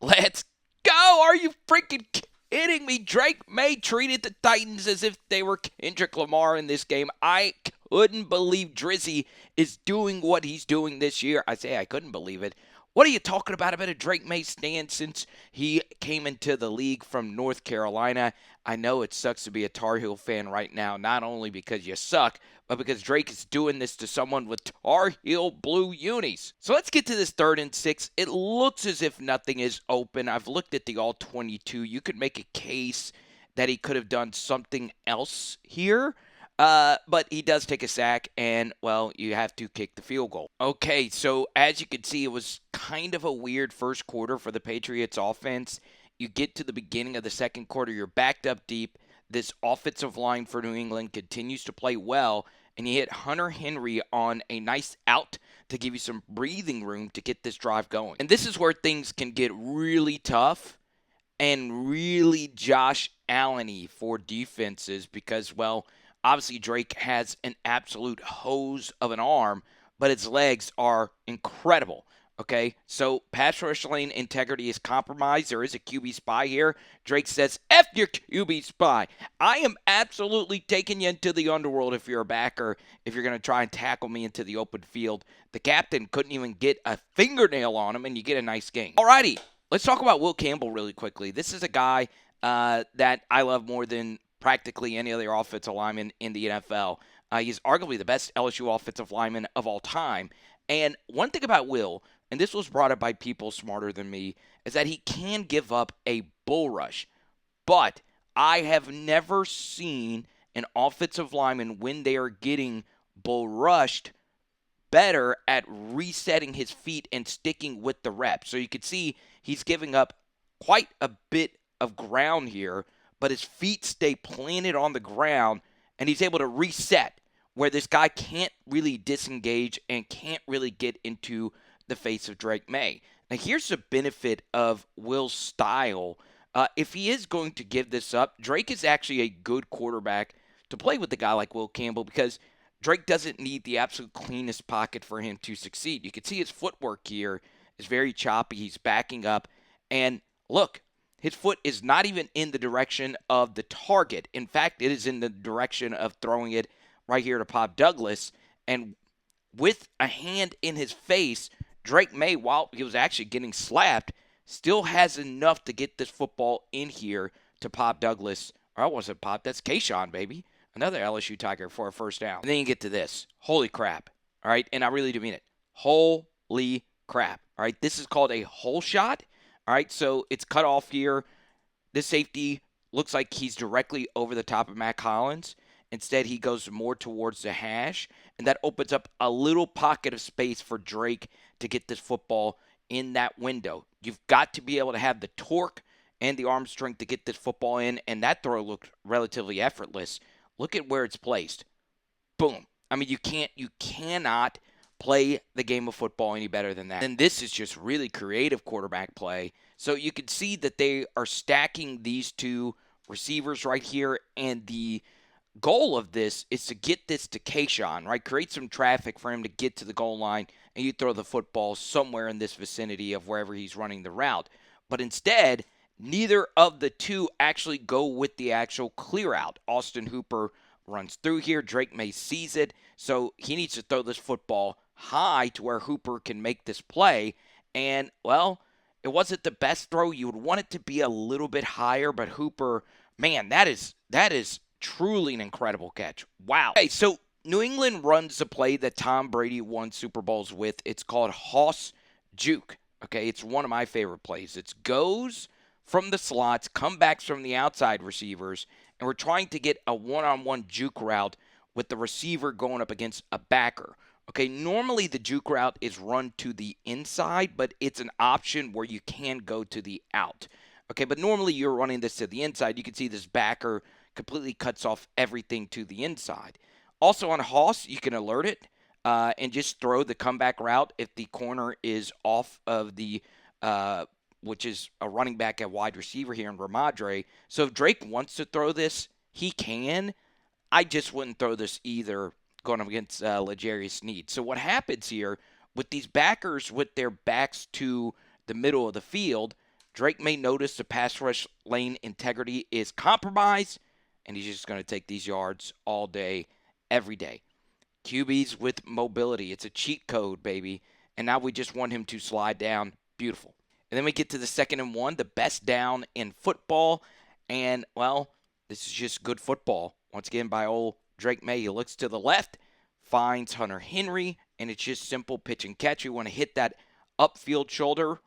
Let's go. Are you freaking kidding me? Drake Maye treated the Titans as if they were Kendrick Lamar in this game. I couldn't believe Drizzy is doing what he's doing this year. I say I couldn't believe it. What are you talking about? A bit of Drake Maye stand since he came into the league from North Carolina. I know it sucks to be a Tar Heel fan right now, not only because you suck, but because Drake is doing this to someone with Tar Heel blue unis. So let's get to this 3rd and 6. It looks as if nothing is open. I've looked at the all-22. You could make a case that he could have done something else here. But he does take a sack, and, well, you have to kick the field goal. Okay, so as you can see, it was kind of a weird first quarter for the Patriots offense. You get to the beginning of the second quarter, you're backed up deep. This offensive line for New England continues to play well, and you hit Hunter Henry on a nice out to give you some breathing room to get this drive going. And this is where things can get really tough and really Josh Allen-y for defenses because, well, obviously Drake has an absolute hose of an arm, but his legs are incredible. Okay, so pass rush lane integrity is compromised. There is a QB spy here. Drake says, F your QB spy. I am absolutely taking you into the underworld if you're a backer, if you're going to try and tackle me into the open field. The captain couldn't even get a fingernail on him, and you get a nice gain. Alrighty, let's talk about Will Campbell really quickly. This is a guy that I love more than practically any other offensive lineman in the NFL. He's arguably the best LSU offensive lineman of all time. And one thing about Will, and this was brought up by people smarter than me, is that he can give up a bull rush. But I have never seen an offensive lineman, when they are getting bull rushed, better at resetting his feet and sticking with the reps. So you can see he's giving up quite a bit of ground here, but his feet stay planted on the ground, and he's able to reset where this guy can't really disengage and can't really get into the face of Drake Maye. Now, here's the benefit of Will's style. If he is going to give this up, Drake is actually a good quarterback to play with a guy like Will Campbell because Drake doesn't need the absolute cleanest pocket for him to succeed. You can see his footwork here is very choppy. He's backing up. And look, his foot is not even in the direction of the target. In fact, it is in the direction of throwing it right here to Pop Douglas. And with a hand in his face, Drake Maye, while he was actually getting slapped, still has enough to get this football in here to Pop Douglas. Or I wasn't Pop, that's Kayshawn, baby. Another LSU Tiger for a first down. And then you get to this. Holy crap. All right, and I really do mean it. Holy crap. All right, this is called a hole shot. All right, so it's cut off here. This safety looks like he's directly over the top of Mac Hollins. Instead, he goes more towards the hash, and that opens up a little pocket of space for Drake to get this football in that window. You've got to be able to have the torque and the arm strength to get this football in, and that throw looked relatively effortless. Look at where it's placed. Boom. I mean, you cannot play the game of football any better than that. And this is just really creative quarterback play. So you can see that they are stacking these two receivers right here, and the goal of this is to get this to Kayshawn, right? Create some traffic for him to get to the goal line, and you throw the football somewhere in this vicinity of wherever he's running the route. But instead, neither of the two actually go with the actual clear out. Austin Hooper runs through here. Drake Maye sees it, so he needs to throw this football high to where Hooper can make this play. And, well, it wasn't the best throw. You would want it to be a little bit higher, but Hooper, man, that is truly an incredible catch. Wow. Okay, so New England runs the play that Tom Brady won Super Bowls with. It's called Hoss Juke. Okay, it's one of my favorite plays. It goes from the slots, comebacks from the outside receivers, and we're trying to get a one-on-one juke route with the receiver going up against a backer. Okay, normally the juke route is run to the inside, but it's an option where you can go to the out. Okay, but normally you're running this to the inside. You can see this backer completely cuts off everything to the inside. Also on Hoss, you can alert it and just throw the comeback route if the corner is off of the which is a running back at wide receiver here in Rhamondre. So if Drake wants to throw this, he can. I just wouldn't throw this either going up against L'Jarius Sneed. So what happens here with these backers with their backs to the middle of the field, Drake may notice the pass rush lane integrity is compromised, and he's just going to take these yards all day, every day. QBs with mobility. It's a cheat code, baby. And now we just want him to slide down. Beautiful. And then we get to the 2nd and 1, the best down in football. And, well, this is just good football. Once again, by old Drake Maye. He looks to the left, finds Hunter Henry, and it's just simple pitch and catch. You want to hit that upfield shoulder.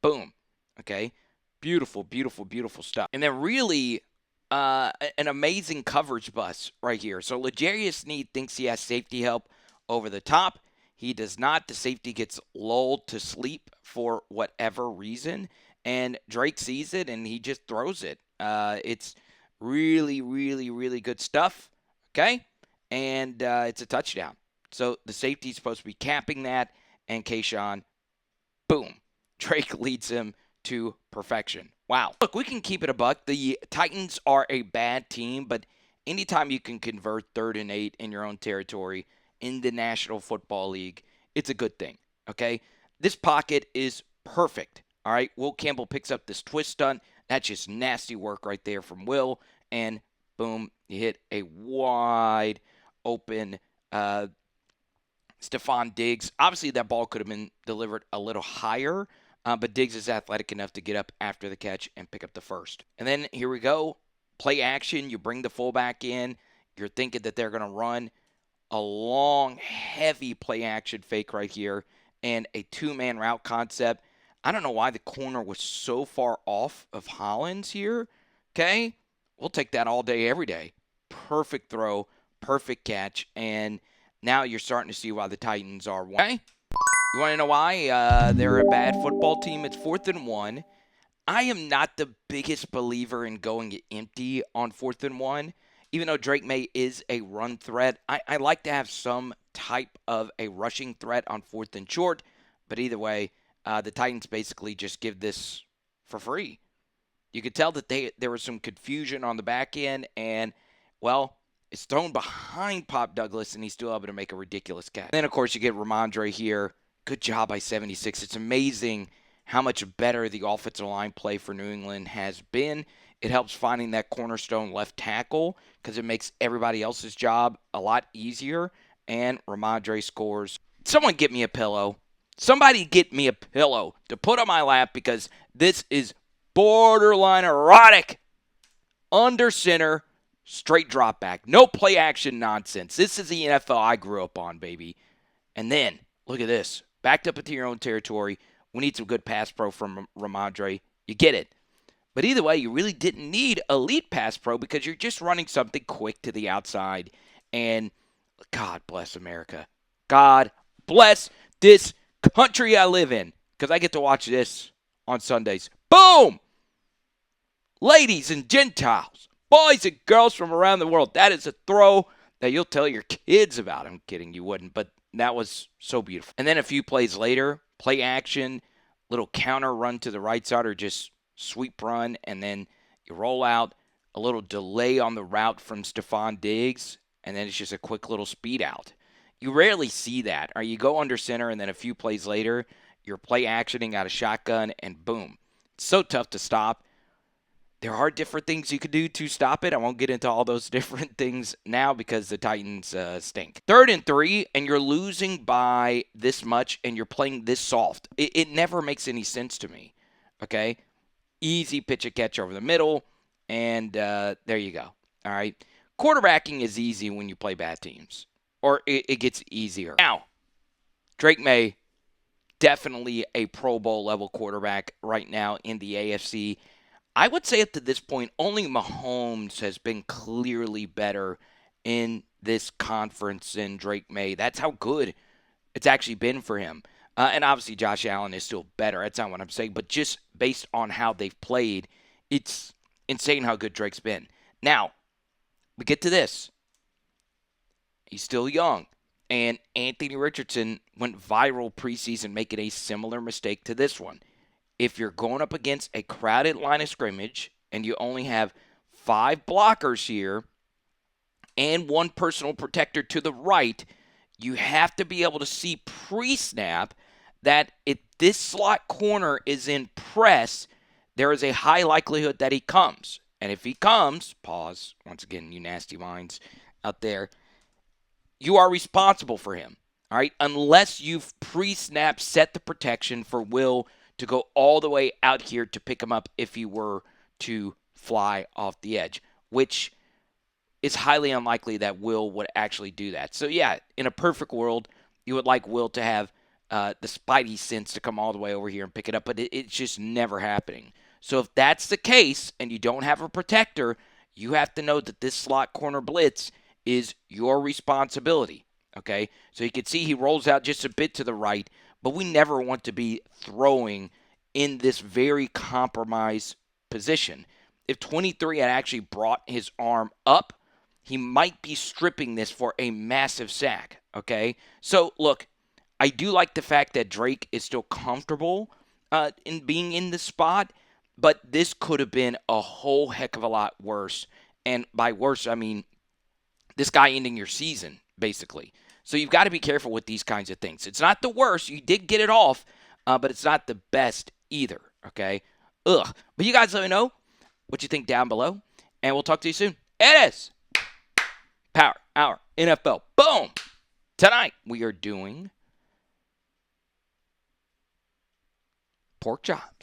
Boom. Okay? Beautiful, beautiful, beautiful stuff. And then really an amazing coverage bus right here. So L'Jarius Sneed thinks he has safety help over the top. He does not. The safety gets lulled to sleep for whatever reason. And Drake sees it, and he just throws it. It's really, really, really good stuff. Okay? And it's a touchdown. So the safety's supposed to be capping that. And Kayshawn, boom. Drake leads him to perfection. Wow. Look, we can keep it a buck. The Titans are a bad team, but anytime you can convert 3rd and 8 in your own territory in the National Football League, it's a good thing, okay? This pocket is perfect, all right? Will Campbell picks up this twist stunt. That's just nasty work right there from Will, and boom, you hit a wide open Stefon Diggs. Obviously, that ball could have been delivered a little higher, but Diggs is athletic enough to get up after the catch and pick up the first. And then here we go. Play action. You bring the fullback in. You're thinking that they're going to run a long, heavy play action fake right here and a 2-man route concept. I don't know why the corner was so far off of Hollins here. Okay? We'll take that all day, every day. Perfect throw, perfect catch, and now you're starting to see why the Titans are one. Okay? You want to know why they're a bad football team? It's 4th and 1. I am not the biggest believer in going empty on 4th and 1. Even though Drake Maye is a run threat, I like to have some type of a rushing threat on 4th and short. But either way, the Titans basically just give this for free. You could tell that there was some confusion on the back end, and, well, it's thrown behind Pop Douglas, and he's still able to make a ridiculous catch. And then, of course, you get Rhamondre here. Good job by 76. It's amazing how much better the offensive line play for New England has been. It helps finding that cornerstone left tackle because it makes everybody else's job a lot easier. And Rhamondre scores. Someone get me a pillow. Somebody get me a pillow to put on my lap because this is borderline erotic. Under center, straight drop back. No play action nonsense. This is the NFL I grew up on, baby. And then, look at this. Backed up into your own territory. We need some good pass pro from Rhamondre. You get it. But either way, you really didn't need elite pass pro because you're just running something quick to the outside. And God bless America. God bless this country I live in because I get to watch this on Sundays. Boom! Ladies and Gentiles, boys and girls from around the world, that is a throw that you'll tell your kids about. I'm kidding, you wouldn't, but that was so beautiful. And then a few plays later, play action, little counter run to the right side or just sweep run, and then you roll out, a little delay on the route from Stefon Diggs, and then it's just a quick little speed out. You rarely see that. Or you go under center, and then a few plays later, you're play actioning out of shotgun, and boom. It's so tough to stop. There are different things you could do to stop it. I won't get into all those different things now because the Titans stink. 3rd and 3, and you're losing by this much, and you're playing this soft. It never makes any sense to me, okay? Easy pitch and catch over the middle, and there you go, all right? Quarterbacking is easy when you play bad teams, or it gets easier. Now, Drake Maye, definitely a Pro Bowl level quarterback right now in the AFC. I would say up to this point, only Mahomes has been clearly better in this conference than Drake Maye. That's how good it's actually been for him. And obviously Josh Allen is still better. That's not what I'm saying. But just based on how they've played, it's insane how good Drake's been. Now, we get to this. He's still young. And Anthony Richardson went viral preseason making a similar mistake to this one. If you're going up against a crowded line of scrimmage and you only have 5 blockers here and 1 personal protector to the right, you have to be able to see pre-snap that if this slot corner is in press, there is a high likelihood that he comes. And if he comes, pause, once again, you nasty minds out there, you are responsible for him. All right. Unless you've pre snap set the protection for Will to go all the way out here to pick him up if he were to fly off the edge, which is highly unlikely that Will would actually do that. So, yeah, in a perfect world, you would like Will to have the spidey sense to come all the way over here and pick it up, but it's just never happening. So, if that's the case and you don't have a protector, you have to know that this slot corner blitz is your responsibility. Okay? So, you can see he rolls out just a bit to the right, but we never want to be throwing in this very compromised position. If 23 had actually brought his arm up, he might be stripping this for a massive sack, okay? So, look, I do like the fact that Drake is still comfortable in being in the spot, but this could have been a whole heck of a lot worse. And by worse, I mean this guy ending your season, basically. So you've got to be careful with these kinds of things. It's not the worst. You did get it off, but it's not the best either, okay? Ugh. But you guys let me know what you think down below, and we'll talk to you soon. It is Power Hour NFL. Boom! Tonight we are doing pork chops.